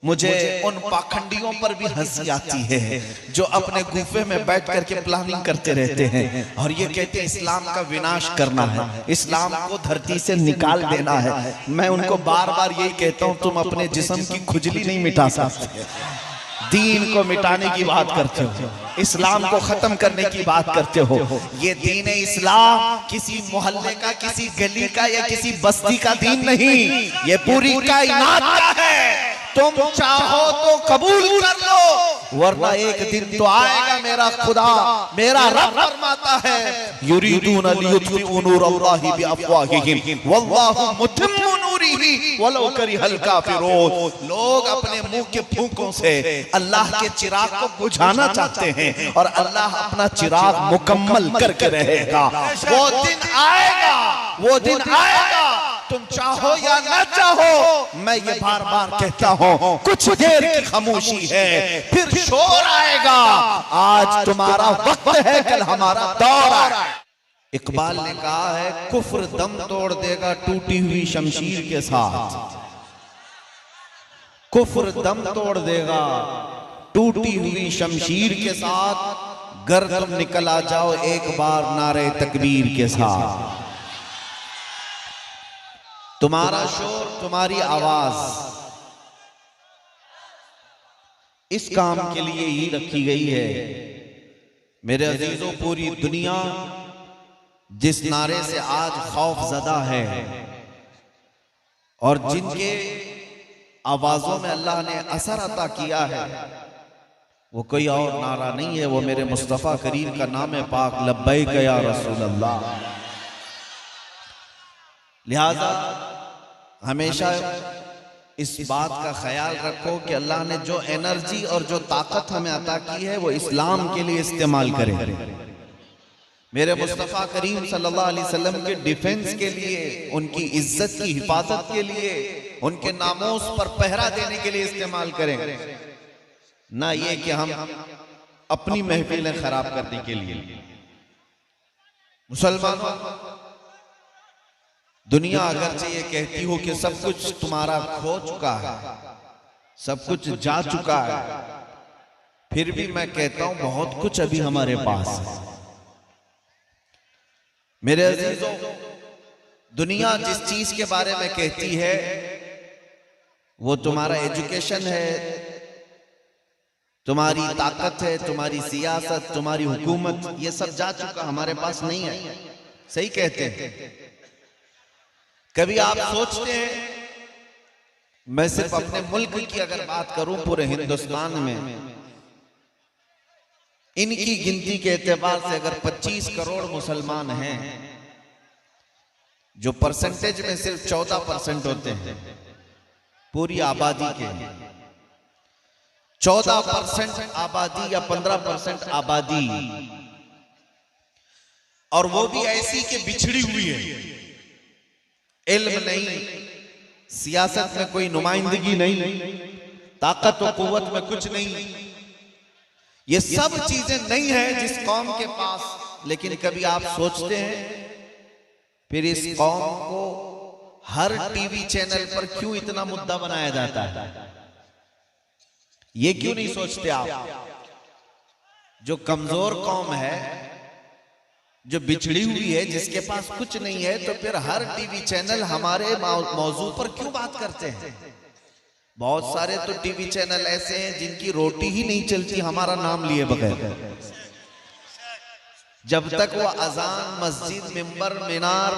मुझे उन पाखंडियों पर भी हंसी आती है जो अपने गुफे में बैठ करके प्लानिंग करते रहते हैं और ये कहते हैं इस्लाम का विनाश करना है, इस्लाम को धरती से निकाल देना है। मैं उनको बार बार यही कहता हूं, तुम अपने जिस्म की खुजली नहीं मिटा सकते, दीन को मिटाने की बात करते हो, इस्लाम को खत्म करने की बात करते हो। ये दीन इस्लाम किसी मोहल्ले का, किसी गली का या किसी बस्ती का दीन नहीं, ये पूरी कायनात का है। तुम चाहो तो कबूल कर लो, वरना एक दिन तो आएगा मेरा खुदा, मेरा रब फरमाता है युरीदून लियुत्फिउ नूरल्लाहि बिअफ़वाहिहिम वल्लाहु मुतिम्मु नूरिही वलौ करिहल काफिरून। लोग अपने मुंह के फूंकों से अल्लाह के चिराग को बुझाना चाहते हैं और अल्लाह अपना चिराग मुकम्मल करके रहेगा। वो दिन आएगा, वो दिन आएगा, तुम चाहो या ना चाहो। मैं ये बार बार कहता हूँ, कुछ देर की खामोशी है, फिर शोर आएगा। आज तुम्हारा वक्त है, कल हमारा दौर है। इकबाल ने कहा है, कुफ्र दम तोड़ देगा टूटी हुई शमशीर के साथ, कुफ्र दम तोड़ देगा टूटी हुई शमशीर के साथ, गर तुम निकल आ जाओ एक बार नारे तकबीर के साथ। तुम्हारा शोर, तुम्हारी आवाज इस काम के लिए ही रखी गई है। मेरे अजीजों, पूरी दुनिया जिस नारे से आज खौफजदा है और जिनके आवाजों में अल्लाह ने असर अता किया है, वो कोई और नारा नहीं है, वो मेरे मुस्तफा करीम का नाम है पाक, लब्बैक या रसूल अल्लाह। लिहाजा हमेशा इस बात का ख्याल रखो कि अल्लाह ने जो एनर्जी और जो ताकत हमें अता की है वो इस्लाम के लिए इस्तेमाल करें, मेरे मुस्तफ़ा करीम सल्लल्लाहु अलैहि वसल्लम के डिफेंस के लिए, उनकी इज्जत की हिफाजत के लिए, उनके नामोस पर पहरा देने के लिए इस्तेमाल करें, ना ये कि हम अपनी महफिलें खराब करने के लिए। मुसलमानों, दुनिया अगरचे ये कहती हो कि सब कुछ तुम्हारा खो चुका है, सब कुछ जा चुका है, फिर भी मैं कहता हूं बहुत कुछ अभी हमारे पास है। मेरे अजीजों, दुनिया जिस चीज के बारे में कहती है वो तुम्हारा एजुकेशन है, तुम्हारी ताकत है, तुम्हारी सियासत, तुम्हारी हुकूमत, ये सब जा चुका, हमारे पास नहीं है। सही कहते हैं। कभी आप सोचते हैं, मैं सिर्फ अपने मुल्क की अगर बात करूं, पूरे हिंदुस्तान में इनकी गिनती के एतबार से अगर 25 करोड़ मुसलमान हैं, जो परसेंटेज में सिर्फ 14% होते हैं पूरी आबादी के, 14% आबादी या 15% आबादी, और वो भी ऐसी कि बिछड़ी हुई है, इल्म नहीं, सियासत में कोई नुमाइंदगी नहीं, ताकत और कुव्वत में कुछ नहीं, ये सब चीजें नहीं है जिस कौम के पास। लेकिन कभी आप सोचते हैं फिर इस कौम को हर टीवी चैनल पर क्यों इतना मुद्दा बनाया जाता है? ये क्यों नहीं सोचते आप? जो कमजोर कौम है, जो बिछड़ी हुई है, जिसके पास कुछ नहीं है, तो फिर हर टीवी चैनल हमारे मौजू पर क्यों बात करते हैं? बहुत सारे तो टीवी चैनल ऐसे हैं जिनकी रोटी ही नहीं चलती हमारा नाम लिए बगैर। जब तक वो अजान, मस्जिद, मिंबर, मीनार,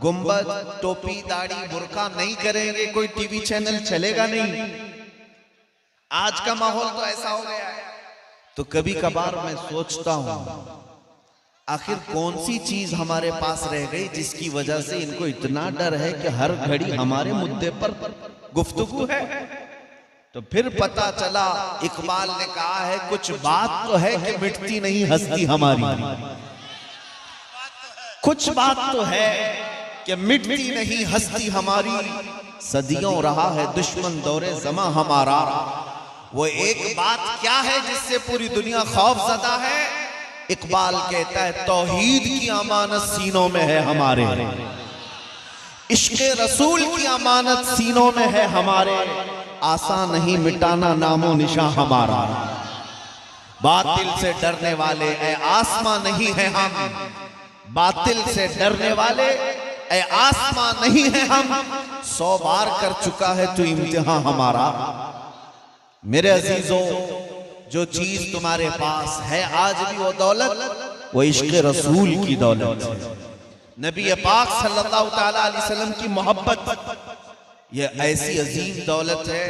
गुंबद, टोपी, दाढ़ी, बुर्का नहीं करेंगे, कोई टीवी चैनल चलेगा नहीं। आज का माहौल तो ऐसा हो गया है। तो कभी कभार मैं सोचता हूं, आखिर कौन सी चीज हमारे पास रह गई जिसकी वजह से इनको इतना डर है कि हर घड़ी हमारे मुद्दे पर गुफ्तगू है? तो फिर पता चला, इकबाल ने कहा है, कुछ बात तो है कि मिटती नहीं हस्ती हमारी, कुछ बात तो है कि मिटती नहीं हस्ती हमारी, सदियों रहा है दुश्मन दौरे ज़मा हमारा। वो एक बात क्या है जिससे पूरी दुनिया खौफज़दा है? इकबाल कहता है, तौहीद की अमानत सीनों में है हमारे, इश्क़े रसूल की अमानत सीनों में है हमारे, आसान नहीं मिटाना नामो निशा हमारा। बातिल से डरने वाले ऐ आसमां नहीं है हम, बातिल से डरने वाले ऐ आसमां नहीं है हम, 100 बार कर चुका है तू इम्तिहान हमारा। मेरे अजीजों, जो चीज तुम्हारे पास है आज भी वो दौलत, वो इश्क़ रसूल की दौलत है, नबी पाक सल्लल्लाहु ताला अलैहि वसल्लम की मोहब्बत। ये ऐसी अजीम दौलत है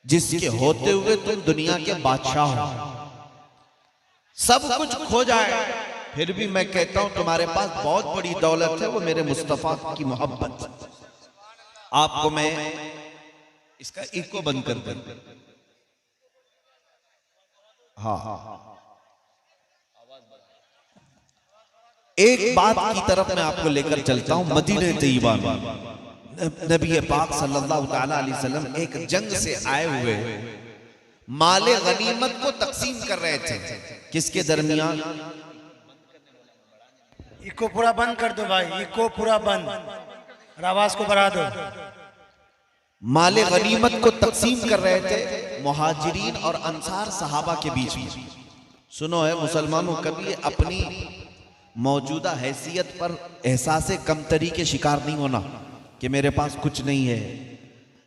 जिसके होते हुए तुम दुनिया के बादशाह हो, सब कुछ खो जाए फिर भी मैं कहता हूं तुम्हारे पास बहुत बड़ी दौलत है, वो मेरे मुस्तफा की मोहब्बत। आपको मैं इसका इको बंद कर दूं। हाँ, एक बात की तरफ मैं आपको लेकर चलता हूं। मदीने तैयबा में नबी पाक सल्लल्लाहु ताला अलैहि वसल्लम एक जंग से आए हुए माले गनीमत को तकसीम कर रहे थे। किसके दरमियान? इको पूरा बंद कर दो भाई, इको पूरा बंद, आवाज को बढ़ा दो। माले गनीमत को तकसीम कर रहे थे मुहाजिरीन और अंसार सहाबा के बीच में। सुनो है मुसलमानों, कभी अपनी मौजूदा हैसियत पर एहसास कमतरी के शिकार नहीं होना कि मेरे पास कुछ नहीं है,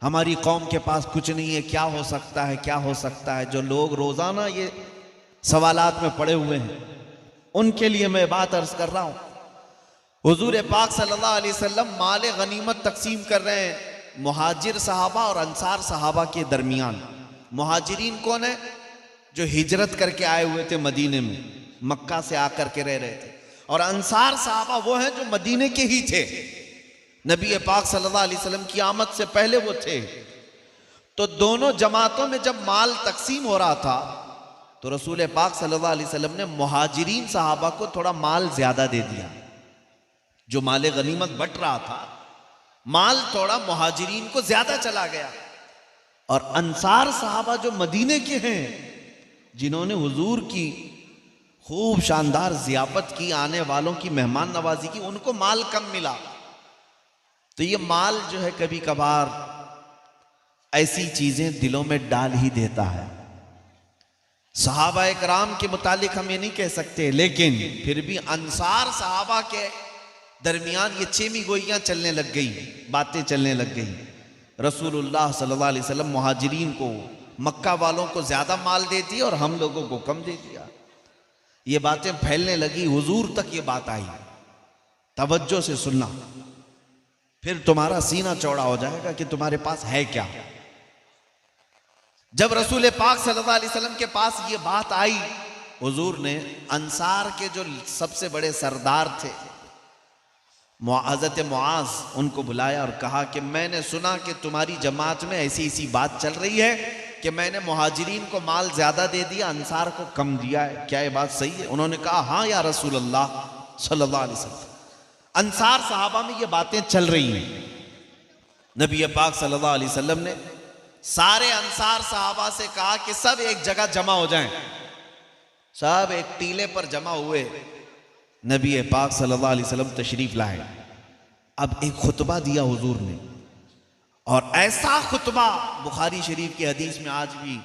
हमारी कौम के पास कुछ नहीं है, क्या हो सकता है, क्या हो सकता है। जो लोग रोजाना ये सवालात में पड़े हुए हैं उनके लिए मैं बात अर्ज कर रहा हूं। हुजूर पाक सल्लल्लाहु अलैहि वसल्लम माले गनीमत तकसीम कर रहे हैं मुहाजिर सहाबा और अंसार सहाबा के दरमियान। मुहाजिरीन कौन है? जो हिजरत करके आए हुए थे मदीने में, मक्का से आकर के रह रहे थे, और अंसार सहाबा वो हैं जो मदीने के ही थे, नबी पाक सल्लल्लाहु अलैहि वसल्लम की आमद से पहले वो थे। तो दोनों जमातों में जब माल तकसीम हो रहा था तो रसूल पाक सल्लल्लाहु अलैहि वसल्लम ने मुहाजिरीन सहाबा को थोड़ा माल ज्यादा दे दिया। जो माले गनीमत बट रहा था, माल थोड़ा मुहाजिरीन को ज्यादा चला गया। और अंसार सहाबा जो मदीने के हैं, जिन्होंने हुजूर की खूब शानदार जियाफत की, आने वालों की मेहमान नवाजी की, उनको माल कम मिला। तो ये माल जो है कभी कभार ऐसी चीजें दिलों में डाल ही देता है। सहाबा कराम के मुतालिक हम ये नहीं कह सकते, लेकिन फिर भी अंसार सहाबा के दरमियान ये चेमी गोइयां चलने लग गई, बातें चलने लग गई। रसूलुल्लाह सल्लल्लाहु अलैहि वसल्लम मुहाजिरीन को, मक्का वालों को ज्यादा माल दे दिया और हम लोगों को कम दे दिया। ये बातें फैलने लगी, हुजूर तक ये बात आई। तवज्जो से सुनना, फिर तुम्हारा सीना चौड़ा हो जाएगा कि तुम्हारे पास है क्या। जब रसूल पाक सल्लल्लाहु अलैहि वसल्लम के पास ये बात आई, हुजूर ने अंसार के जो सबसे बड़े सरदार थे हज़रत मुआज, उनको बुलाया और कहा कि मैंने सुना कि तुम्हारी जमात में ऐसी ऐसी बात चल रही है कि मैंने मुहाजिरीन को माल ज्यादा दे दिया, अंसार को कम दिया है, क्या ये बात सही है? उन्होंने कहा हाँ या रसूल अल्लाह सल्लल्लाहु अलैहि वसल्लम। अंसार सहाबा में ये बातें चल रही हैं। नबी पाक सल्लल्लाहु अलैहि वसल्लम ने सारे अंसार सहाबा से कहा कि सब एक जगह जमा हो जाएं। सब एक टीले पर जमा हुए। नबी पाक सल्लल्लाहु अलैहि वसल्लम तशरीफ लाए। अब एक खुतबा दिया हुजूर ने, और ऐसा खुतबा बुखारी शरीफ की हदीस में आज भी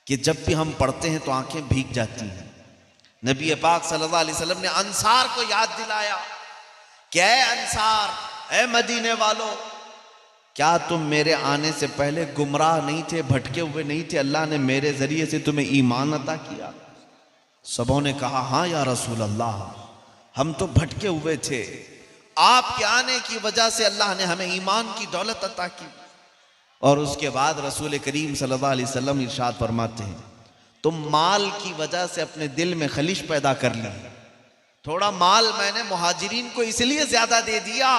कि जब भी हम पढ़ते हैं तो आंखें भीग जाती हैं। नबी पाक सल्लल्लाहु अलैहि वसल्लम ने अंसार को याद दिलाया कि ऐ अंसार, ऐ मदीने वालों, क्या तुम मेरे आने से पहले गुमराह नहीं थे, भटके हुए नहीं थे? अल्लाह ने मेरे जरिए से तुम्हें ईमान अता किया। सबों ने कहा हाँ या रसूल अल्लाह, हम तो भटके हुए थे, आपके आने की वजह से अल्लाह ने हमें ईमान की दौलत अता की। और उसके बाद रसूल करीम सल्लल्लाहु अलैहि वसल्लम इरशाद फरमाते हैं, तुम माल की वजह से अपने दिल में खलिश पैदा कर ली। थोड़ा माल मैंने मुहाजिरीन को इसलिए ज्यादा दे दिया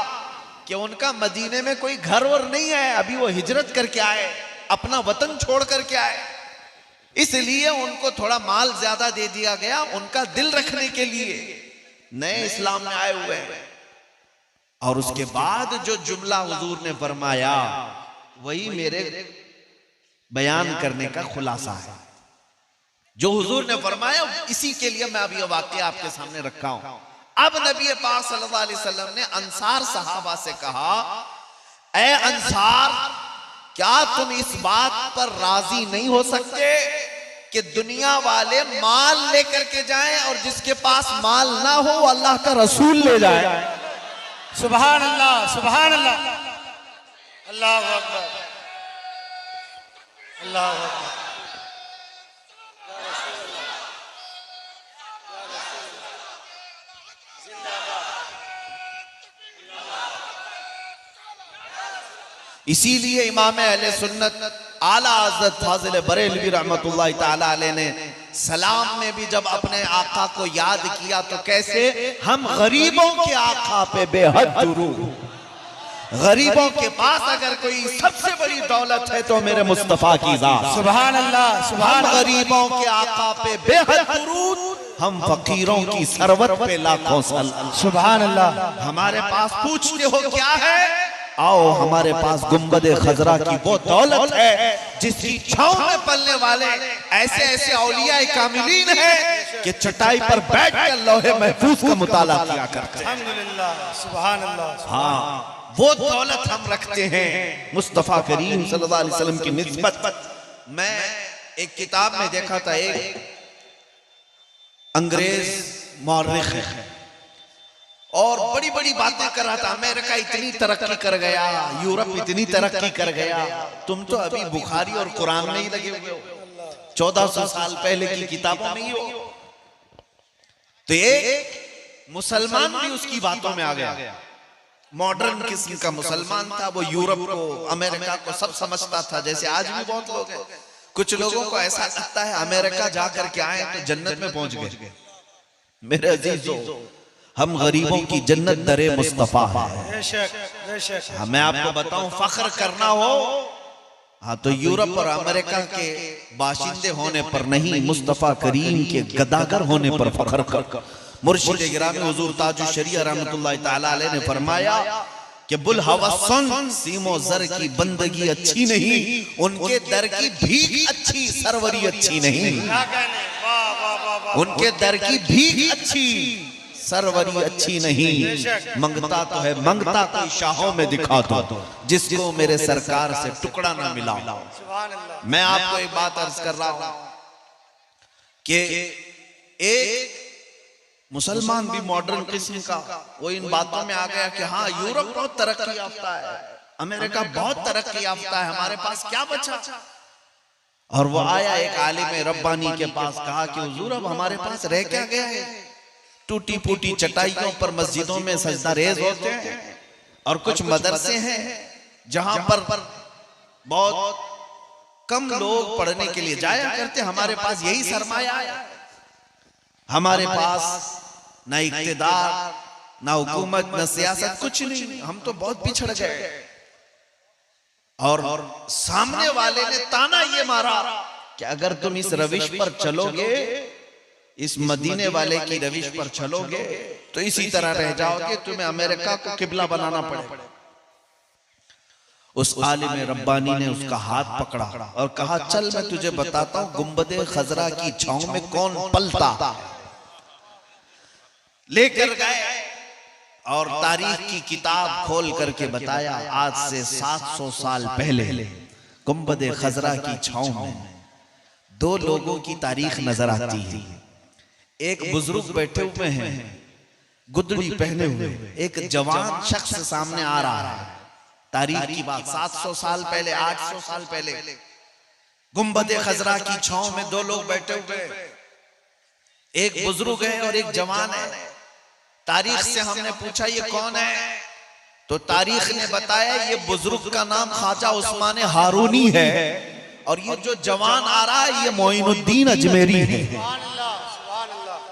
कि उनका मदीने में कोई घर और नहीं है, अभी वो हिजरत करके आए, अपना वतन छोड़ करके आए, इसलिए उनको थोड़ा माल ज्यादा दे दिया गया, उनका दिल रखने के लिए। नए इस्लाम में आए हुए हैं। और उसके बाद जो जुमला हुजूर ने फरमाया वही मेरे बयान करने का खुलासा है। जो हुजूर ने फरमाया इसी के लिए मैं अभी वाकया आपके सामने रखा हूं। अब नबी पाक सल्लल्लाहु अलैहि वसल्लम ने अंसार सहाबा से कहा, ऐ अंसार, क्या तुम इस बात पर राजी नहीं हो सकते कि दुनिया वाले माल लेकर के जाएं और जिसके पास माल ना हो वो अल्लाह का रसूल ले जाए? सुभान अल्लाह, सुभान अल्लाह, अल्लाह अकबर, अल्लाह अकबर। इसीलिए इमाम अहले सुन्नत आला हज़रत फाजिल बरेलवी रहमतुल्लाह ताला अलैह ने सलाम में भी जब अपने आका को याद किया तो कैसे, हम गरीबों के आका पे बेहद दुरूद। गरीबों के पास अगर कोई सबसे बड़ी दौलत है तो मेरे मुस्तफा की जात। सुभान अल्लाह, सुभान हम गरीबों के आका पे बेहद दुरूद, हम फकीरों की सरवत पे लाखों सलाम। सुभान अल्लाह। हमारे पास पूछते हो क्या है, आओ हमारे पास गुंबदे खजरा की वो दौलत है जिसकी छांव में पलने वाले ऐसे ऐसे औलिया कामिलीन हैं कि चटाई पर बैठकर लौहे महफूज का मुताला किया करते हैं। अल्हम्दुलिल्लाह, सुभान अल्लाह। हाँ, वो दौलत हम रखते हैं मुस्तफा करीम सल्लल्लाहु अलैहि वसल्लम की निस्बत। मैं एक किताब में देखा था, एक अंग्रेज मौर्रिख है और बड़ी बड़ी बातें कर रहा था। अमेरिका इतनी तरक्की कर गया, यूरोप इतनी तरक्की कर गया, तुम तो अभी बुखारी और कुरान में ही लगे हुए हो, 1400 साल पहले की किताबों में ही हो। तो एक मुसलमान भी उसकी बातों में आ गया, मॉडर्न किस्म का मुसलमान था। वो यूरोप को, अमेरिका को सब समझता था, जैसे आज भी बहुत लोग हैं। कुछ लोगों को ऐसा लगता है अमेरिका जाकर के आए तो जन्नत में पहुंच गए। मेरे अजीजों, हम गरीबों की जन्नत दरे मुस्तफा है। मैं आपको बताऊं, फख्र करना हो हाँ तो यूरोप और अमेरिका के बाशिंदे होने पर नहीं, मुस्तफा करीम के गदागर होने पर फख्र कर। मुर्शिद गिरामी हुजूर ताजुश शरिया रहमतुल्लाह ताला अलैह ने फरमाया कि बुल हवसन सीमो जर की बंदगी अच्छी नहीं, उनके दर की भीख अच्छी, सरवरी अच्छी नहीं। उनके दर की भीख अच्छी, सरवरी अच्छी नहीं। मंगता तो है, मंगता कोई शाहों में दिखा दो, जिसको मेरे सरकार से टुकड़ा ना मिला। मैं आपको एक बात अर्ज कर रहा हूं कि एक मुसलमान भी मॉडर्न किस्म का वो इन बातों में आ गया कि हाँ यूरोप बहुत तरक्की याफ्ता है, अमेरिका बहुत तरक्की याफ्ता है, हमारे पास क्या बचा। और वो आया एक आलिम रब्बानी के पास, कहा कि हुजूर अब हमारे पास रह क्या गया है, टूटी फूटी चटाइयों पर मस्जिदों में सजदा रेज होते हैं और कुछ मदरसे हैं जहां पर बहुत कम लोग पढ़ने के लिए जाया करते। हमारे पास यही सरमाया है, हमारे पास ना इक्तिदार, ना हुकूमत, ना सियासत, कुछ नहीं, हम तो बहुत पिछड़ गए। और सामने वाले ने ताना ये मारा कि अगर तुम इस रविश पर चलोगे, इस मदीने वाले की रविश पर चलोगे तो इसी तरह रह जाओगे, तुम्हें अमेरिका को किबला बनाना पड़ेगा। उस आलिम रब्बानी ने उसका हाथ पकड़ा और कहा, चल मैं तुझे बताता हूं गुंबदे खजरा की छांव में कौन पलता। लेकर गए और तारीख की किताब खोल करके बताया, आज से 700 साल पहले गुंबदे खजरा की छांव में दो लोगों की तारीख नजर आती है। एक बुजुर्ग बैठे हुए हैं, गुदड़ी पहने हुए, एक जवान शख्स सामने आ रहा है। तारीख की बात 700 साल पहले, 800 साल पहले गुंबदे खजरा की छांव में दो लोग बैठे हुए, एक बुजुर्ग है और एक जवान है। तारीख से हमने पूछा ये कौन है, तो तारीख ने बताया ये बुजुर्ग का नाम ख्वाजा उस्मान हारूनी है और ये जो जवान आ रहा है ये मोइनुद्दीन अजमेरी है।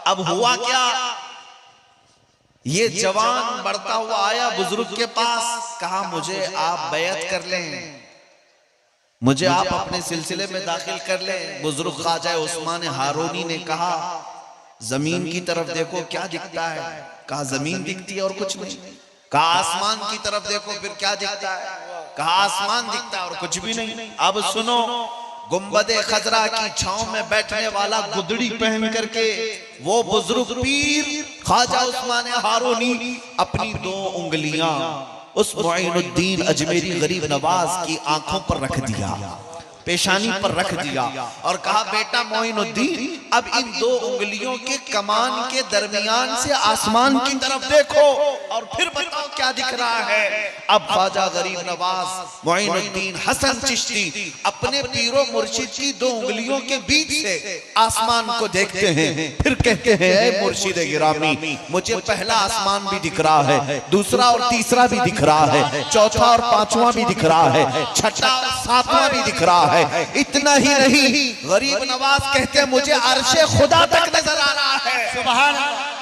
अब हुआ क्या, ये जवान बढ़ता हुआ आया बुजुर्ग के पास, कहा मुझे आप बैत कर लें, मुझे आप अपने सिलसिले में दाखिल कर लें। बुजुर्ग ख्वाजा उस्मान हारूनी ने कहा, जमीन की तरफ देखो क्या दिखता है। कहा जमीन दिखती है और कुछ नहीं। कहा आसमान की तरफ देखो फिर क्या दिखता है। कहा आसमान दिखता है और कुछ भी नहीं। अब सुनो, गुंबदे खजरा की छांव में बैठने वाला गुदड़ी पहन करके वो बुजुर्ग पीर ख्वाजा उस्मान हारूनी अपनी दो उंगलियां उस मोइनुद्दीन अजमेरी गरीब नवाज की आंखों पर रख दिया, पेशानी पर रख दिया और कहा, बेटा मोइनुद्दीन, अब इन दो उंगलियों के कमान के दरमियान से आसमान की तरफ देखो और फिर बताओ क्या दिख रहा है। अब ख्वाजा गरीब नवाज मोइनुद्दीन हसन चिश्ती अपने पीरो मुर्शिद की दो उंगलियों के बीच से आसमान को देखते हैं, फिर कहते हैं, ऐ मुर्शिद गिरामी, मुझे पहला आसमान भी दिख रहा है, दूसरा और तीसरा भी दिख रहा है, चौथा और पांचवा भी दिख रहा है, छठा और सातवां भी दिख रहा है। इतना ही नहीं, गरीब नवाज कहते हैं, मुझे अर्शे खुदा तक नजर आ रहा है। सुभान अल्लाह।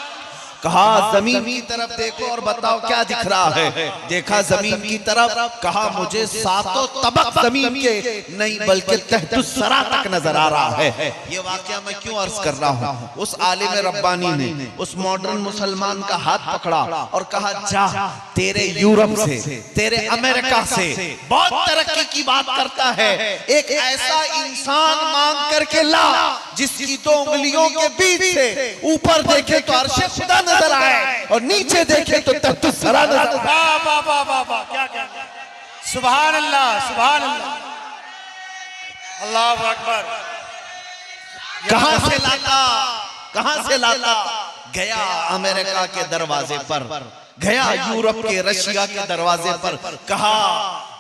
कहा, जमीन की तरफ देखो और बताओ क्या दिख रहा है। देखा जमीन की तरफ, कहा, मुझे सातों तबक जमीन के नहीं बल्कि तहतुस सरा तक नजर आ रहा है। ये वाकया मैं क्यों अर्ज कर रहा हूँ, उस आलिम रब्बानी ने उस मॉडर्न मुसलमान का हाथ पकड़ा और कहा, जा तेरे यूरोप से, तेरे अमेरिका से बहुत तरक्की की बात करता है, एक ऐसा इंसान मांग करके ला जिसकी दो उंगलियों के बीच से ऊपर देखे तो अर्शे खुदा नजर आए और नीचे देखे तो तख्तुस सरा नजर आए। वाह वाह वाह वाह वाह, क्या क्या, सुभान अल्लाह, सुभान अल्लाह, अल्लाह अकबर। कहां से लाता, कहां से लाता? गया अमेरिका के दरवाजे पर, गया यूरोप के, रशिया के दरवाजे पर, कहा,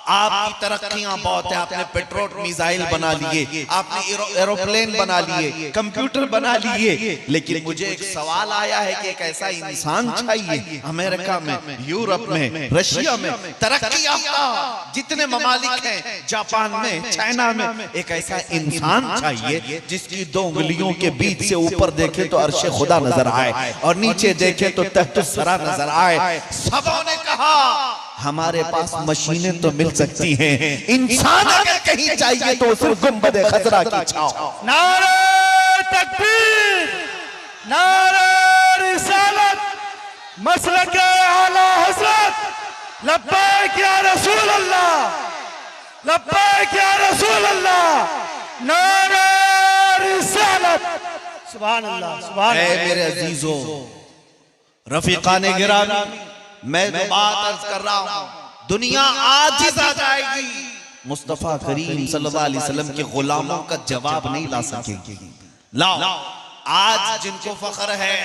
आपकी तरक्कियां बहुत है, आपने पेट्रोल मिसाइल बना लिए, आपने एरोप्लेन बना लिए, कंप्यूटर बना लिए, लेकिन मुझे एक सवाल आया है कि एक ऐसा इंसान चाहिए अमेरिका में, यूरोप में, रशिया में, तरक्की याफ्ता जितने ममालिक हैं, जापान में, चाइना में, एक ऐसा इंसान चाहिए जिसकी दो उंगलियों के बीच से ऊपर देखे तो अर्शे खुदा नजर आए और नीचे देखे तो तख्तुस सरा नजर आए। सबों ने कहा, हमारे पास मशीनें तो मिल सकती हैं, इंसान अगर कहीं चाहिए तो सिर्फ गुंबद खजरा की छांव। नारे तकबीर, नारे रिसालत, मसलक आला हज़रत, लब्बैक या रसूल अल्लाह, लब्बैक या रसूल अल्लाह, नारे रिसालत। सुभान अल्लाह, सुभान अल्लाह। मेरे अजीजों, रफीकाने गिरामी, मैं तो बात अर्ज कर रहा हूं, दुनिया आजिज आ जाएगी, मुस्तफा करीम सल्लल्लाहु अलैहि वसल्लम के गुलामों का जवाब नहीं ला सकेगी। लाओ, आज जिनको फख्र है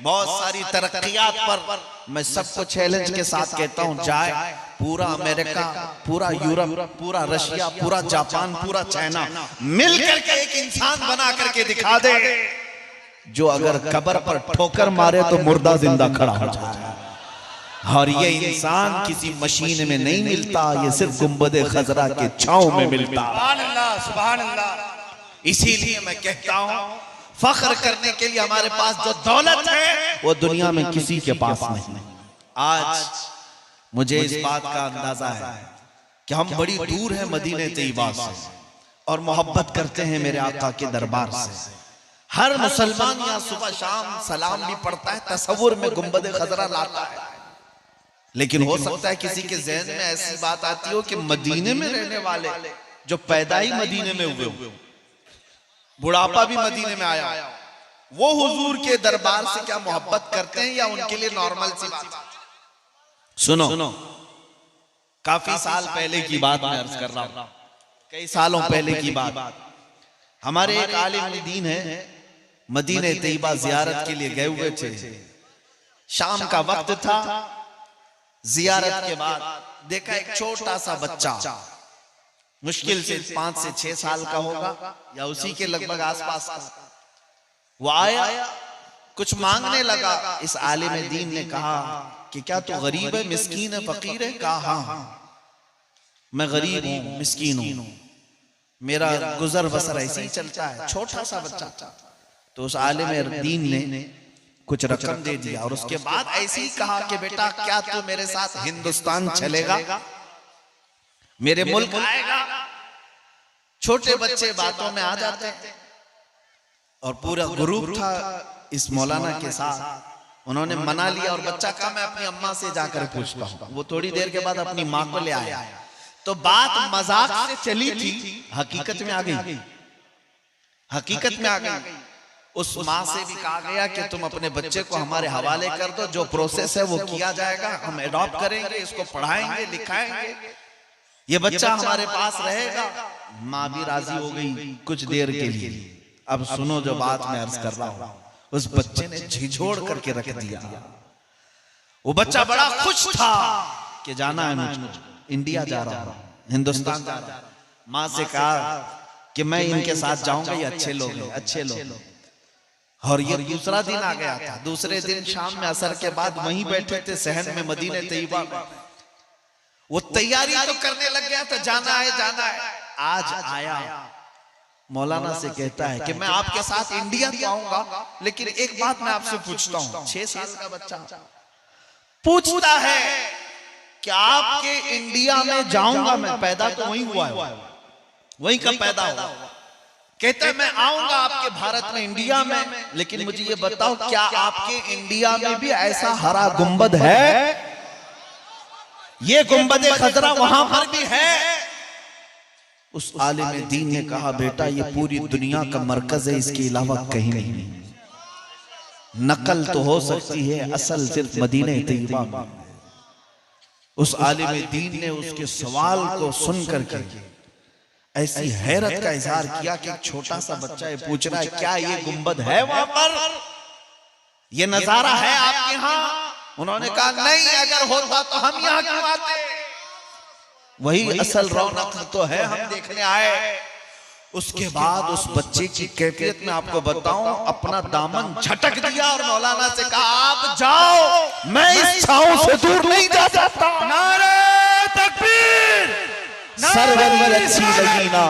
बहुत सारी तरक्कियात पर, मैं सबको चैलेंज के साथ कहता हूं, जाए पूरा अमेरिका, पूरा यूरोप, पूरा रशिया, पूरा जापान, पूरा चाइना मिलकर के एक इंसान बना करके दिखा दे जो अगर कब्र पर ठोकर मारे तो मुर्दा जिंदा खड़ा हो जाए। और ये इंसान किसी मशीन में नहीं मिलता, ये सिर्फ गुंबदे खजरा के छांव में मिलता। सुभान अल्लाह, सुभान अल्लाह। इसीलिए मैं कहता हूं, फख्र करने के लिए हमारे पास जो दौलत है वो दुनिया में किसी के पास नहीं। आज मुझे इस बात का अंदाजा है कि हम बड़ी दूर हैं मदीने तैयबा से और मोहब्बत करते हैं मेरे आका के दरबार से। हर मुसलमान यहाँ सुबह शाम सलाम भी पढ़ता है, तसव्वुर में गुंबदे खजरा लाता है, लेकिन हो सकता है किसी के ज़हन में ऐसी बात आती हो कि मदीने में रहने वाले जो पैदा ही मदीने में हुए, बुढ़ापा भी मदीने में आया, वो हुजूर के दरबार से क्या मोहब्बत करते हैं या उनके लिए नॉर्मल सी बात? सुनो, काफी साल पहले की बात मैं अर्ज कर रहा हूं, कई सालों पहले की बात। हमारे एक आलिम दीन है, मदीने तैयबा जियारत के लिए गए हुए थे। शाम का वक्त था, जियारत के बाद देखा एक छोटा सा बच्चा, मुश्किल से 5 से 6 साल का होगा या उसी के लगभग आसपास का, वो आया, कुछ मांगने लगा। इस आलिम दीन ने कहा कि क्या तू गरीब है, मिस्कीन है, फकीर है? कहा हाँ, मैं गरीब हूं, मिस्कीन हूं, मेरा गुजर बसर ऐसे ही चलता है। छोटा सा बच्चा। तो उस आलिम दीन ने कुछ रकम दे दिया और उसके बाद ऐसे ही कहा कि बेटा क्या तू मेरे साथ हिंदुस्तान चलेगा, मेरे मुल्क आएगा? छोटे बच्चे बातों में आ जाते हैं और पूरा ग्रुप था इस मौलाना के साथ। उन्होंने मना लिया और बच्चा कहा मैं अपनी अम्मा से जाकर पूछता हूँ। वो थोड़ी देर के बाद अपनी माँ को ले आया। तो बात मजाक से चली थी, हकीकत में आ गई, हकीकत में आ गई। उस माँ से भी कहा गया कि तुम अपने बच्चे को हमारे हवाले कर दो, जो प्रोसेस है वो किया जाएगा, हम एडॉप्ट करेंगे, इसको पढ़ाएंगे लिखाएंगे, ये बच्चा हमारे पास रहेगा। माँ भी राजी हो गई कुछ देर के लिए। अब सुनो जो बात मैं अर्ज कर रहा हूं, उस बच्चे ने झिझोड़ करके रख दिया। वो बच्चा बड़ा खुश था कि जाना है मुझे, इंडिया जा रहा हूं, हिंदुस्तान जा रहा हूं। माँ से कहा कि मैं इनके साथ जाऊंगा, ये अच्छे लोग हैं, अच्छे लोग। और ये दूसरा दिन आ गया था। दूसरे दिन शाम में असर के बाद वहीं बैठे थे सहन में, मदीने तैयबा में। वो तैयारी तो करने लग गया था, जाना है जाना है। आज आया, मौलाना से कहता है कि मैं आपके साथ इंडिया तो आऊंगा, लेकिन एक बात मैं आपसे पूछता हूं। 6 साल का बच्चा पूछता है कि आपके इंडिया में जाऊंगा मैं, पैदा तो वहीं हुआ है, वहीं का पैदा हुआ। कहता है मैं आऊंगा आपके भारत में, इंडिया में, लेकिन मुझे ये बताओ क्या आपके इंडिया में भी ऐसा हरा गुंबद है? ये गुंबदे खजरा वहां पर भी है? उस आलिम दीन ने कहा बेटा ये पूरी दुनिया का मरकज है, इसके अलावा कहीं नहीं। नकल तो हो सकती है, असल सिर्फ मदीने तैयबा में। उस आलिम दीन ने उसके सवाल को सुन करके ऐसी हैरत का इजहार किया कि एक छोटा सा बच्चा ये पूछ रहा है क्या ये गुंबद है वहां पर, ये नजारा है आपके यहाँ? उन्होंने कहा नहीं, अगर होता तो हम यहाँ क्यों आते? वही असल रौनक तो है, हम देखने आए। उसके बाद उस बच्चे की कैफियत में आपको बताऊं, अपना दामन झटक दिया और मौलाना से कहा आप जाओ, मैं इस छांव से दूर नहीं जा सकता। नारे तकबीर, सरवरी अच्छी लगी ना,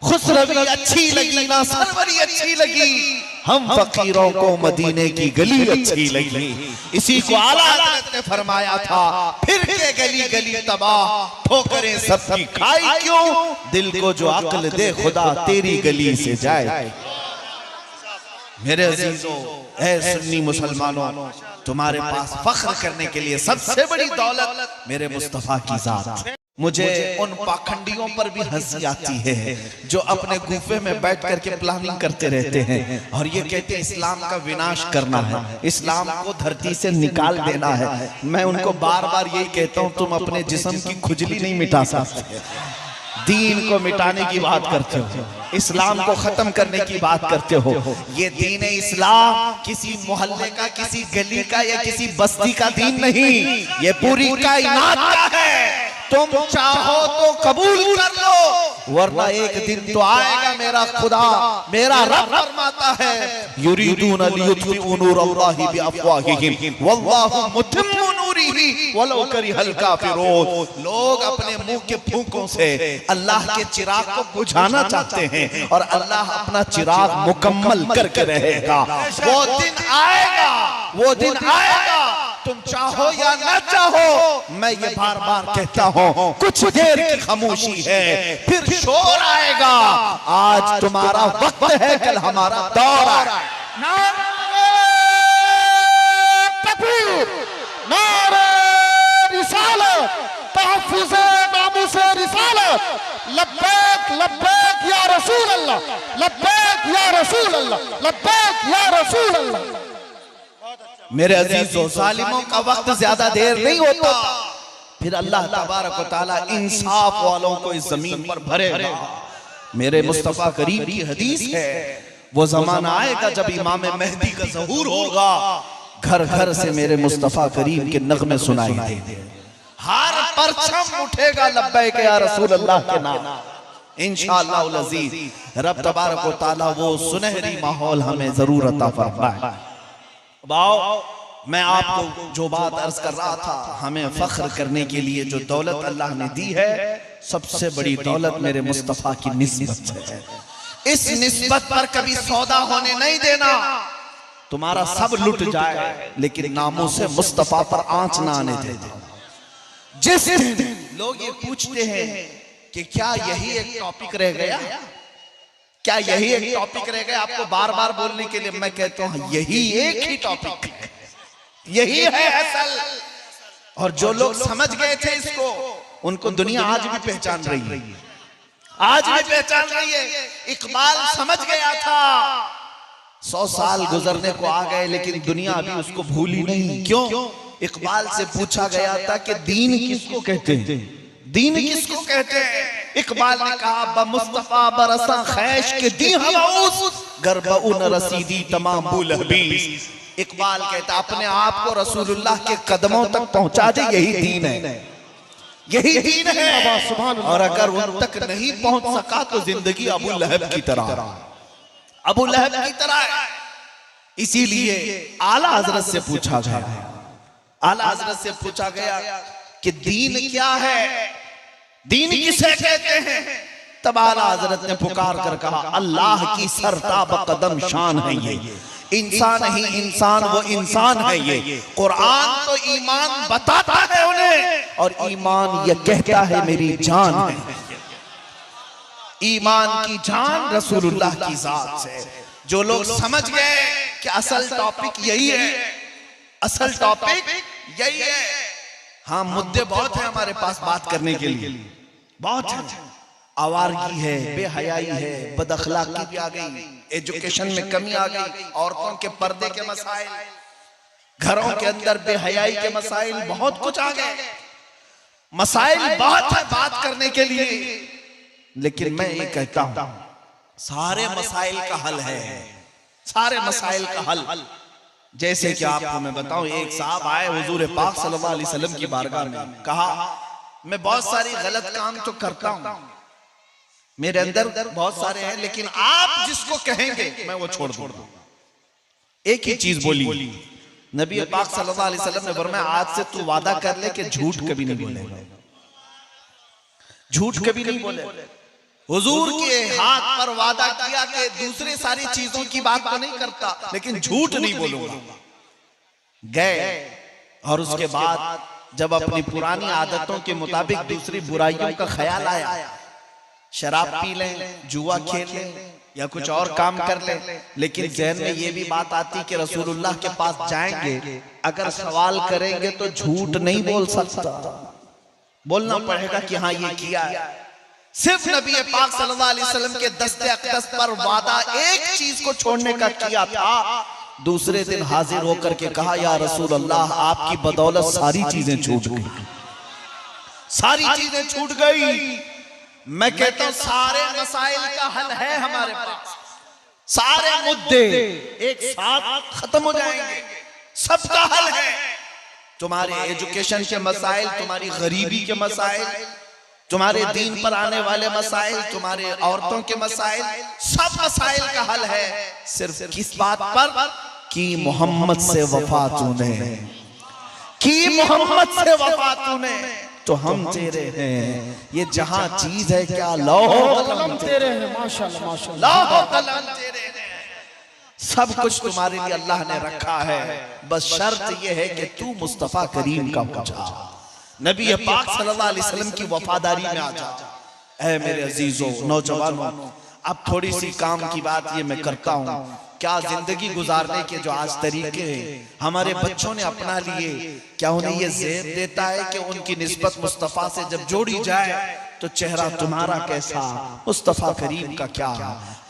खुसरवी अच्छी लगी ना, सरवरी अच्छी लगी, हम फकीरों को मदीने की गली अच्छी लगी। इसी को आला हज़रत ने फरमाया था, फिर के गली गली तबाह, ठोकरें सबकी खाई क्यों, दिल को जो अक्ल दे खुदा तेरी गली से जाए। मेरे अजीजों, ऐ सुन्नी मुसलमानों, तुम्हारे पास फख्र करने के लिए सबसे बड़ी दौलत मेरे मुस्तफा की जात। मुझे उन पाखंडियों पर भी हंसी आती है जो अपने गुफे में बैठ करके प्लानिंग करते रहते हैं और ये कहते हैं इस्लाम का विनाश करना है, इस्लाम को धरती से निकाल देना है। मैं उनको बार बार यही कहता हूं, तुम अपने जिस्म की खुजली नहीं मिटा सकते, दीन को मिटाने की बात करते हो, इस्लाम को खत्म करने की बात करते हो। ये दीन इस्लाम किसी मोहल्ले का, किसी गली का या किसी बस्ती का दीन नहीं, ये पूरी कायनात का है। तुम चाहो तो कबूल कर लो, वरना एक दिन तो आएगा मेरा खुदा, मेरा रब फरमाता है युरीदून लियुत्फिउ नूरल्लाहि बिअफ़वाहिहिम वल्लाहु मुतिम्मु नूरिही वलौ करिहल काफिरून। लोग अपने मुंह के फूंकों से अल्लाह के चिराग को बुझाना चाहते हैं और अल्लाह अपना चिराग मुकम्मल करके रहेगा। वो दिन आएगा, वो दिन आएगा, तुम चाहो या ना चाहो। मैं ये बार बार कहता हूँ, कुछ देर की खामोशी है, फिर शोर आएगा। आज तुम्हारा वक्त है, कल हमारा दौर है। नारे तकबीर, नारे रिसालत, तहफ़्फ़ुज़े नामूसे रिसालत, लब्बैक लब्बैक या रसूल अल्लाह, लब्बैक या रसूल अल्लाह, लब्बैक या रसूल अल्लाह। मेरे अजीजों, जालिमों का वक्त ज्यादा देर नहीं होता, फिर अल्लाह तबारक व तआला इंसाफ वालों को इस जमीन पर भरेगा। मेरे मुस्तफा करीम की हदीस है, वो जमाना आएगा जब इमाम मेहदी का ज़हूर होगा, घर घर से मेरे मुस्तफा करीम के नगमे सुनाई देंगे, हर परचम उठेगा लब्बैक या रसूल अल्लाह के नाम। इंशाअल्लाह अल अज़ीज़ रब तबारक व तआला वो सुनहरी माहौल हमें जरूर अता फरमाए। बाओ, मैं आपको जो बात अर्ज कर रहा था, हमें फख्र करने के लिए जो दौलत अल्लाह ने दी है, सबसे बड़ी दौलत मेरे मुस्तफा की निस्बत है। इस निस्बत पर कभी सौदा होने नहीं देना। तुम्हारा सब लुट जाए लेकिन नामों से मुस्तफा पर आंच ना आने देना। जिस लोग ये पूछते हैं कि क्या यही एक टॉपिक रह गया, क्या यही एक टॉपिक रह गया आपको बार बार बोलने के लिए, मैं कहता हूं यही एक ही टॉपिक है, यही है असल। और जो लोग समझ गए थे इसको, उनको दुनिया आज भी पहचान रही है, आज भी पहचान रही है। इकबाल समझ गया था 100 साल गुजरने को आ गए लेकिन दुनिया अभी उसको भूली नहीं। क्यों? इकबाल से पूछा गया था कि दीन किसको कहते हैं, दीन किसको कहते हैं? इकबाल ने कहा बमुस्तफा बरसा खैश के दी हमाउस गरबउन रसीदी तमाम बुल हबीस। इकबाल कहता अपने आप को रसूलुल्लाह के कदमों तक पहुंचा दे, यही दीन है, यही दीन है। और अगर उन तक नहीं पहुंच सका तो जिंदगी अबू लहब की तरह, अबू लहब की तरह। इसीलिए आला हजरत से पूछा गया, आला हजरत से पूछा गया कि दीन क्या है, दीन किसे कहते हैं? तब आला हजरत ने पुकार कर कहा अल्लाह की सरताब कदम शान है ये, इंसान ही इंसान वो इंसान है ये। कुरान तो ईमान बताता है उन्हें और ईमान ये कहता है मेरी जान है। ईमान की जान रसूलुल्लाह की जात से। जो लोग समझ गए कि असल टॉपिक यही है, असल टॉपिक यही है। हाँ, मुद्दे बहुत है हमारे पास बात करने के लिए, बहुत है। आवारगी है, बेहयाई है, बदअखलाकी भी आ गई, एजुकेशन में कमी आ गई, औरतों के पर्दे के मसाइल, घरों के अंदर बेहयाई के मसाइल, बहुत कुछ आ गए। मसाइल बहुत है बात करने के लिए, लेकिन मैं ये कहता हूं सारे मसाइल का हल है, सारे मसाइल का हल। जैसे कि आपको मैं बताऊं, एक साहब आए हुजूर पाक सल्लल्लाहु अलैहि वसल्लम की बारगाह में, कहा मैं बहुत सारी गलत काम तो करता हूं, मेरे अंदर बहुत सारे हैं, लेकिन आप जिसको कहेंगे मैं वो छोड़ दूंगा। एक ही चीज बोली नबी पाक सल्लल्लाहु अलैहि वसल्लम ने फरमाया आज से तू वादा कर ले कि झूठ कभी नहीं बोलेगा, झूठ कभी नहीं बोले। हुजूर के हाथ पर वादा किया कि दूसरी सारी चीजों की बात तो नहीं करता, लेकिन झूठ नहीं बोलूंगा। गए और उसके बाद जब अपनी पुरानी आदतों के मुताबिक दूसरी बुराइयों का ख्याल आया, शराब पी लें, जुआ खेल लें या कुछ और काम कर लें, लेकिन ज़हन में ये भी बात आती कि रसूलुल्लाह के पास जाएंगे, अगर सवाल करेंगे तो झूठ नहीं बोल सकता, बोलना पड़ेगा कि हाँ ये किया है। सिर्फ नबी पाक सल्लल्लाहु अलैहि वसल्लम के दस्ते अक़दस पर वादा एक चीज को छोड़ने का किया था, दूसरे दिन हाजिर होकर के कहा या रसूल अल्लाह आपकी बदौलत सारी चीजें छूट गई, सारी चीजें छूट गई। मैं कहता हूं सारे मसाइल का हल है हमारे पास, सारे मुद्दे एक साथ खत्म हो जाएंगे, सबका हल है। तुम्हारे एजुकेशन के मसाइल, तुम्हारी गरीबी के मसाइल, तुम्हारे दीन पर आने वाले मसाइल, तुम्हारे औरतों के मसाइल, सब मसाइल का हल है सिर्फ किस बात पर कि मोहम्मद से वफा तूने, कि मोहम्मद से वफा तूने तो हम तेरे हैं। ये जहां चीज है क्या लौह कलम तेरे हैं, माशाल्लाह माशाल्लाह, लौह कलम तेरे हैं, सब कुछ तुम्हारे लिए अल्लाह ने रखा है। बस शर्त ये है कि तू मुस्तफा करीम का हो जा, नबी पाक सल्लल्लाहु अलैहि वसल्लम की वफादारी में आ जा। ऐ मेरे अजीजों नौजवानों, अब थोड़ी सी काम की बात ये मैं करता हूँ। क्या जिंदगी गुजारने के जो आज तरीके हमारे बच्चों ने अपना लिए, क्या उन्हें ये ज़ेब देता है कि उनकी निस्बत मुस्तफ़ा से जब जोड़ी जाए तो चेहरा तुम्हारा कैसा, मुस्तफ़ा करीम का क्या,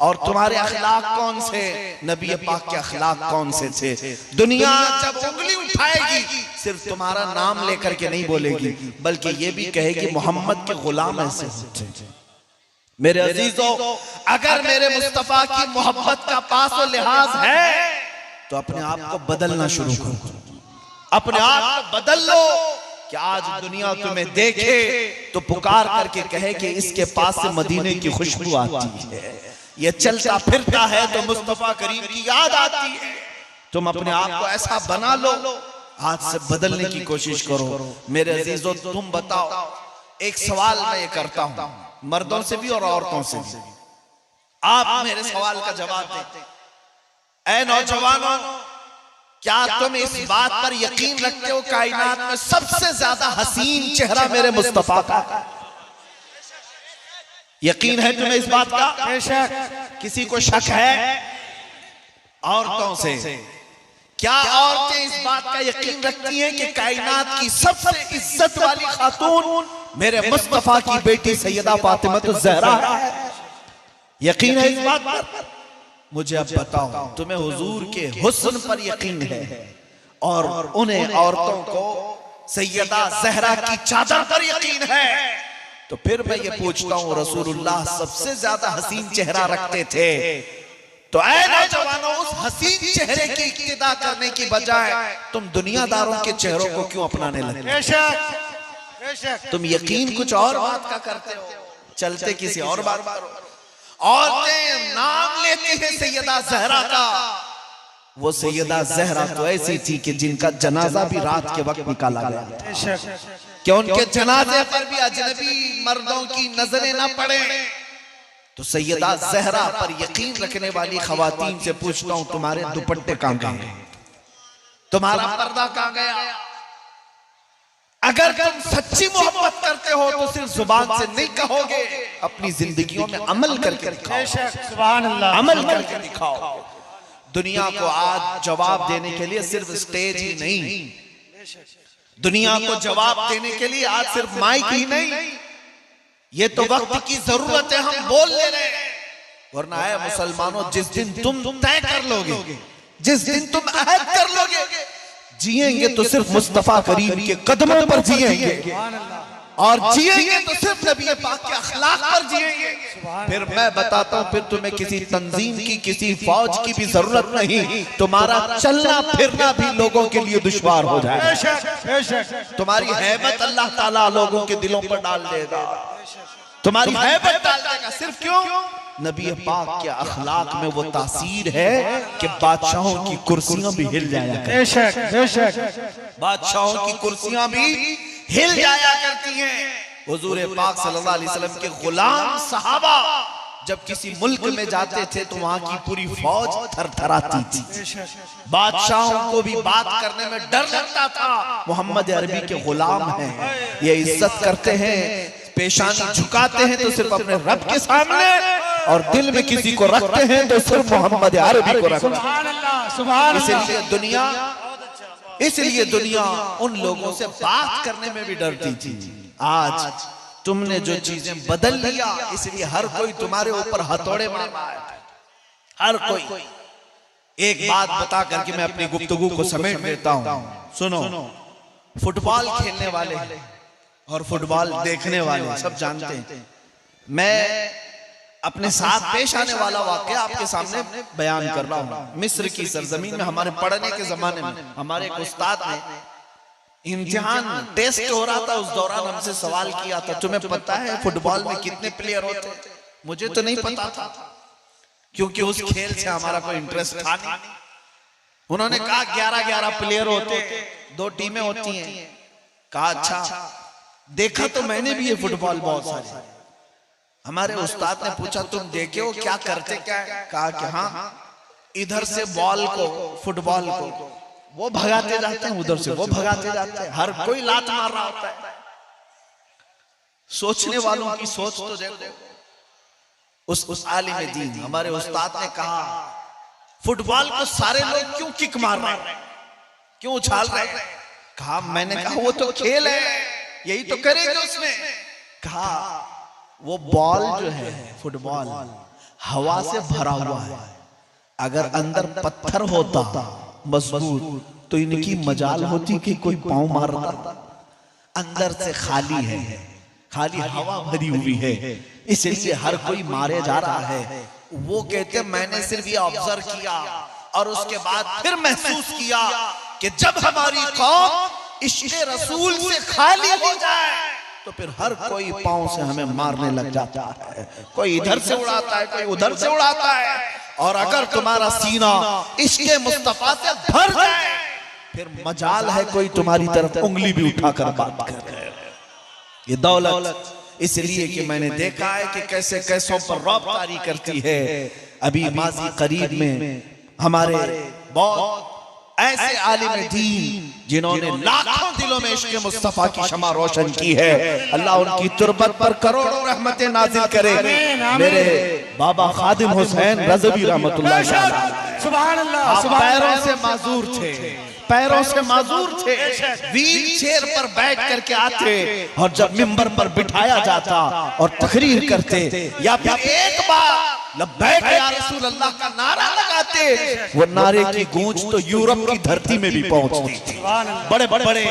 और तुम्हारे अखलाक कौन से, नबी पाक के अखलाक कौन से थे। दुनिया जब उंगली उठाएगी सिर्फ तुम्हारा नाम लेकर के नहीं बोलेगी, बल्कि ये भी कहेगी मोहम्मद के गुलाम ऐसे होते। मेरे अजीजों, अगर मेरे मुस्तफा की मोहब्बत का पास और लिहाज है तो अपने आप को बदलना शुरू करो, अपने आप को बदल लो कि आज दुनिया तुम्हें देखे तो पुकार करके कहे कि इसके पास से मदीने की खुशबू आती है, ये चलता फिरता है तो मुस्तफा करीम की याद आती है। तुम अपने आप को ऐसा बना लो, आज से बदलने की कोशिश करो। मेरे अजीजों, तुम बताओ, एक सवाल मैं ये करता हूं मर्दों से भी और औरतों से भी, आप मेरे सवाल का जवाब दें। ऐ नौजवानों, क्या तुम इस बात पर यकीन रखते हो कायनात में सबसे ज्यादा हसीन चेहरा मेरे मुस्तफा का? यकीन है तुम्हें इस बात का? बेशक। किसी को शक है? औरतों से, क्या औरतें इस बात का यकीन रखती हैं कि कायनात की सबसे इज्जत वाली खातून मेरे मुस्तफा की बेटी सैयदा फातिमा ज़हरा है? यकीन है इस बात पर? मुझे अब बताओ, तुम्हें हुजूर के हुस्न पर यकीन है और उन्हें औरतों को सैयदा ज़हरा की चादर पर यकीन है, तो फिर मैं ये पूछता हूँ, रसूलुल्लाह सबसे ज्यादा हसीन चेहरा रखते थे, तो ऐ नौजवानों, उस हसीन चेहरे की इक्तिदा करने की बजाय तुम दुनियादारों के चेहरों को क्यों अपनाने लगे? बेशक तुम यकीन कुछ और बात का करते हो, चलते किसी और बात करो। औरतें नाम लेती हैं सैयदा ज़हरा का, वो सैयदा ज़हरा तो ऐसी थी कि जिनका जनाजा भी रात के वक्त निकाला गया, कि उनके जनाजे पर भी अजनबी मर्दों की नजरें न पड़े। तो सैयदा ज़हरा पर यकीन रखने वाली खवातीन से पूछता हूं, तुम्हारे दुपट्टे कहां गए? तुम्हारा पर्दा कहां गया? अगर तुम सच्ची मोहब्बत करते हो तो सिर्फ जुबान से नहीं कहोगे, अपनी जिंदगियों में अमल करके दिखाओ। सुभान अल्लाह, अमल करके दिखाओ। दुनिया को आज जवाब देने के लिए सिर्फ स्टेज ही नहीं, दुनिया को जवाब देने के लिए आज सिर्फ माइक ही नहीं, ये तो वक्त की जरूरत है, हम बोल ले रहे हैं। वरना है मुसलमानों, जिस दिन तुम तय कर लोगे, जिस दिन तुम अहद कर लोगे, जिएंगे तो सिर्फ मुस्तफा करीम के कदमों पर जिएंगे, और जिएंगे तो सिर्फ नबी पाक के अखलाक पर जिएंगे। फिर मैं बताता हूं, फिर तुम्हें किसी तंजीम की, किसी फौज की भी जरूरत नहीं, तुम्हारा चलना फिरना भी लोगों के लिए दुश्वार हो जाएगा। तुम्हारी हैबत अल्लाह ताला लोगों के दिलों पर डाल देगा, तुम्हारी हैबत डाल देगा। सिर्फ क्यों? नबी पाक के अखलाक में वो तासीर है कि बादशाहों की कुर्सियां भी हिल जाया करती, बादशाहों की कुर्सियां भी हिल जाया करती हैं। हुजूर पाक सल्लल्लाहु अलैहि वसल्लम के गुलाम सहाबा जब किसी मुल्क में जाते थे तो वहां की पूरी फौज थरथराती थी, बादशाहों को भी बात करने में डर लगता था। मोहम्मद अरबी के गुलाम हैं, ये इज्जत करते हैं, पेशानी झुकाते हैं तो सिर्फ अपने रब के सामने, और दिल में किसी को रखते हैं तो सिर्फ मोहम्मद अरबी को रखते हैं। इसलिए दुनिया उन लोगों से बात करने में भी डरती थी। आज तुमने जो चीजें बदल लिया, इसलिए हर कोई तुम्हारे ऊपर हथौड़े मार रहा है, हर कोई। एक बात बता करके मैं अपनी गुफ्तगू को समेट देता हूं, सुनो। फुटबॉल खेलने वाले और फुटबॉल देखने वाले सब जानते हैं, मैं अपने साथ पेश आने वाला वाकया आपके सामने बयान कर रहा हूं। मिस्र की सरजमीन में हमारे पढ़ने के जमाने में हमारे एक उस्ताद ने इम्तिहान टेस्ट हो रहा था, उस दौरान हमसे सवाल किया था, तुम्हें पता है फुटबॉल में कितने प्लेयर होते हैं? मुझे तो नहीं पता था, क्योंकि उस खेल से हमारा कोई इंटरेस्ट था नहीं। उन्होंने कहा 11-11 प्लेयर होते, 2 टीमें होती हैं। कहा अच्छा, देखा तो मैंने भी ये फुटबॉल बहुत सारे। हमारे उस्ताद ने पूछा तुम देखे हो, क्या करते क्या है? कहा कि हाँ, इधर से बॉल को, फुटबॉल को वो भगाते जाते हैं, उधर से वो भगाते जाते हैं, हर कोई लात मार रहा होता है। सोचने वालों की सोच तो देखो। उस आलिम दीन हमारे उस्ताद ने कहा फुटबॉल को सारे लोग क्यों किक मार रहे हैं, क्यों उछाल रहे हैं? कहा मैंने कहा वो तो खेल है, यही तो करेंगे उसमें। कहा वो बॉल जो है फुटबॉल हवा से भरा हुआ है, अगर अंदर पत्थर होता मजबूत तो इनकी मजाल होती कि कोई पांव मारता। अंदर से खाली है, खाली हवा भरी हुई है, इसलिए हर कोई मारे जा रहा है। वो कहते मैंने सिर्फ ये ऑब्जर्व किया और उसके बाद फिर महसूस किया कि जब हमारी कौम इश्क़ रसूल से खाली हो जाए तो फिर हर कोई पांव से हमें मारने लग जाता है। कोई इधर से उड़ाता है, कोई उधर से उड़ाता है, और अगर तुम्हारा सीना इश्क़ मुस्तफा से भर जाए फिर मजाल है कोई तुम्हारी तरफ उंगली भी उठाकर बात करे। ये दौलत इसलिए कि मैंने देखा है कि कैसे कैसों पर रौब तारी करती है। अभी माजी करीब में हमारे बहुत ऐसे आलिम दीन जिन्होंने लाखों दिलों में इश्क़ मुस्तफा की शमा रोशन की है। अल्लाह उनकी तुरबत पर करोड़ों रहमतें नाज़िल करे। मेरे बाबा खादिम हुसैन रज़वी रहमतुल्लाह अलैह सुभान अल्लाह, पैरों से माजूर थे, पैरों से माजूर थे, व्हील चेयर पर बैठ करके आते और जब मिंबर पर बिठाया जाता और तकरीर करते या फिर एक बार लब्बैक या रसूल अल्लाह का नारा लगाते, वो नारे की गूंज तो यूरोप की धरती में भी पहुंचती थी। बड़े बड़े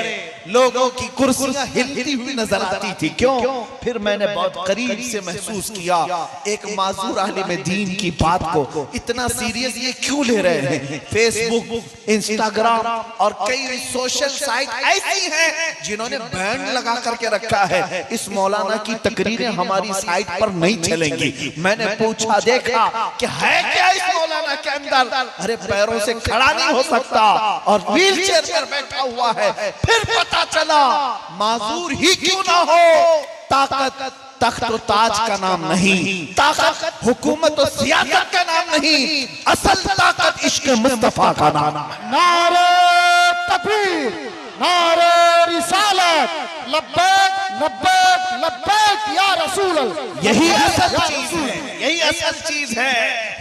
लोगों की कुर्सियां हिलती हुई नजर आती थी। क्यों? फिर मैंने बहुत करीब से महसूस किया, एक माजूर आलिम दीन की बात को इतना सीरियस ये क्यों ले रहे हैं। फेसबुक, इंस्टाग्राम और कई सोशल साइट ऐसी हैं जिन्होंने बैन लगा करके रखा है, इस मौलाना की तकरीरें हमारी साइट पर नहीं चलेंगी। मैंने पूछा, देखा कि है क्या इस मौलाना के अंदर? अरे पैरों से खड़ा नहीं हो सकता और व्हील चेयर पर बैठा हुआ है। फिर पता चला माजूर ही क्यों ना हो, ताकत तख्त और ताज का नाम नहीं, ताकत हुकूमत और सियासत का नाम नहीं, असल ताकत इश्क मुस्तफा का नाम है। नारे तकबीर, नारे रिसालत, लब्बैक लब्बैक लब्बैक या रसूल अल्लाह। यही असल चीज है, यही असल चीज है।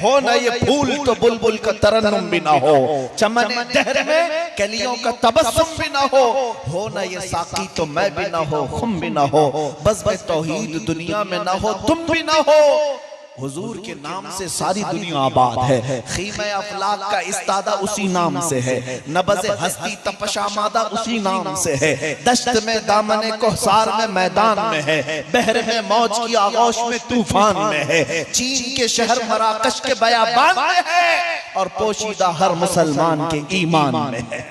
हो न ये फूल तो बुलबुल का तरन्नुम भी ना हो, चमन दहर में कलियों का तबस्सुम भी ना हो न ये साकी तो मैं भी ना हो, खुम भी ना हो, बस तौहीद दुनिया में ना हो, तुम भी ना हो। हुजूर के नाम से सारी दुनिया आबाद है। खीमा अफलाक का इस्तादा उसी नाम से है, नबज़ हस्ती तपशा मादा उसी नाम से है, दश्त में दामने कोहसार में मैदान में है, बहर में मौज की आगोश में तूफान में है, चीन के शहर मराकश के बयाबान में है और पोशीदा हर मुसलमान के ईमान में है।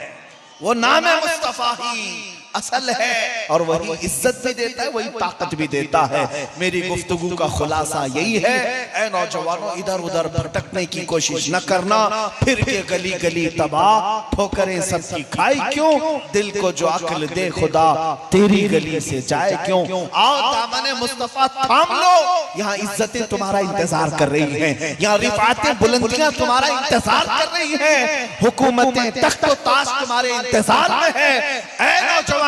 वो नाम मुस्तफा ही असल है और वही इज्जत भी देता है, वही ताकत भी देता है। मेरी गुफ्तगू का खुलासा यही है, ऐ नौजवानों, इधर उधर भटकने की कोशिश न करना, फिर के गली गली तबाह, ठोकरें सबकी खाई क्यों, दिल को जो अक्ल दे खुदा तेरी गली से जाए क्यों। आओ दामने मुस्तफा थाम लो, यहाँ इज्जतें तुम्हारा इंतजार कर रही हैं, यहाँ रिफातें बुलंदियां तुम्हारा इंतजार कर रही हैं, हुकूमतें तख्त व ताज तुम्हारे इंतजार में है। ऐ नौजवान,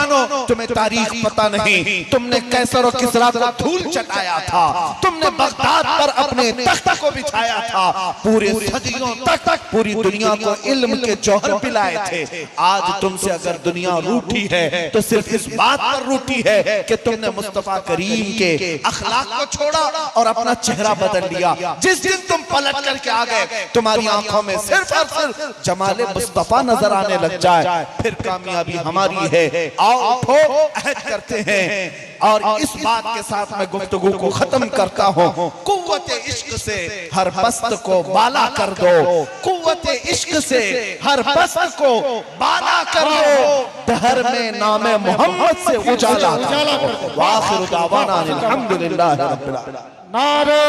तुम्हें तारीख पता नहीं, तुमने कैसर और किसरा को धूल चटाया था, तुमने बगदाद पर अपने तख्त को बिछाया था, पूरे सदियों तक पूरी दुनिया को इल्म के जौहर पिलाए थे। आज तुमसे अगर दुनिया रूठी है तो सिर्फ इस बात पर रूठी है कि तुमने मुस्तफा करीम के अखलाक को छोड़ा और अपना चेहरा बदल लिया। जिस दिन तुम पलट करके आ गए, तुम्हारी आंखों में सिर्फ और सिर्फ जमाले मुस्तफा नजर आने लग जाए, फिर कामयाबी हमारी है। आओ उठो, अहद करते हैं। और इस बात के साथ मैं गुफ्तगू को खत्म करता हूँ, कुव्वत इश्क से हर पस्त को बाला कर दो, कुव्वत इश्क से हर पस्त को बाला कर दो, दहर में नामे मोहम्मद से उजाला कर दो। वाखिर दावाना अल्हम्दुलिल्लाह रब्बिल आलमीन। नारे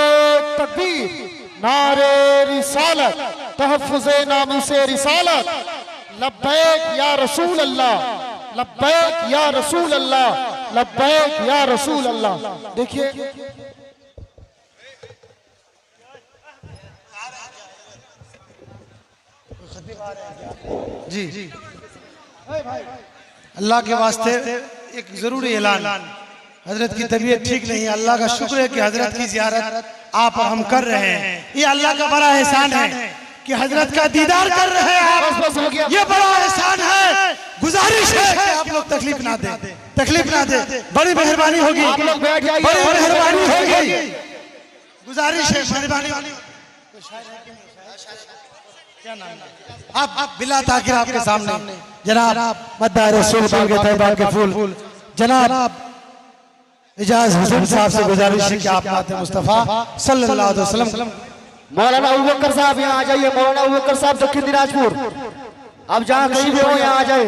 तकबीर, नारे रिसालत, तहफ्फुज़े नामुसे रिसालत, लब्बैक या रसूल अल्लाह, लब्बैक या रसूल अल्लाह, लब्बैक या रसूल अल्लाह। देखिए जी जी, अल्लाह के वास्ते एक जरूरी ऐलान, हजरत की तबीयत ठीक नहीं है। अल्लाह का शुक्र है कि हजरत की जियारत आप और हम कर रहे हैं। ये अल्लाह का बड़ा एहसान है कि हजरत का दीदार कर रहे हैं आप, ये बड़ा एहसान है। गुजारिश है कि आप लोग तकलीफ ना दे, तकलीफ ना दे, बड़ी मेहरबानी होगी, बड़ी मेहरबानी होगी, गुजारिश है, मेहरबानी। क्या नाम है? आप बिला ताकिर आपके सामने जनाब मद्दार रसूल के तैयबा के फूल जनाब इजाज हुसैन साहब से गुजारिश है कि आप नाते मुस्तफा सल्लल्लाहु अलैहि वसल्लम। मौलाना अबू बकर साहब यहाँ आ जाइए, मौलाना अबू बकर साहब दक्षिण दिनाजपुर, आप जहाँ कहीं भी हो यहाँ आ जाए।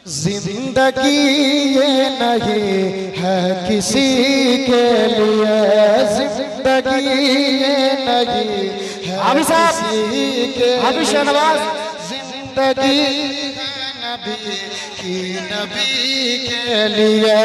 जिंदगी ये नहीं है किसी के लिए, जिंदगी ये नहीं है किसी के लिए, जिंदगी नबी की, नबी के लिए।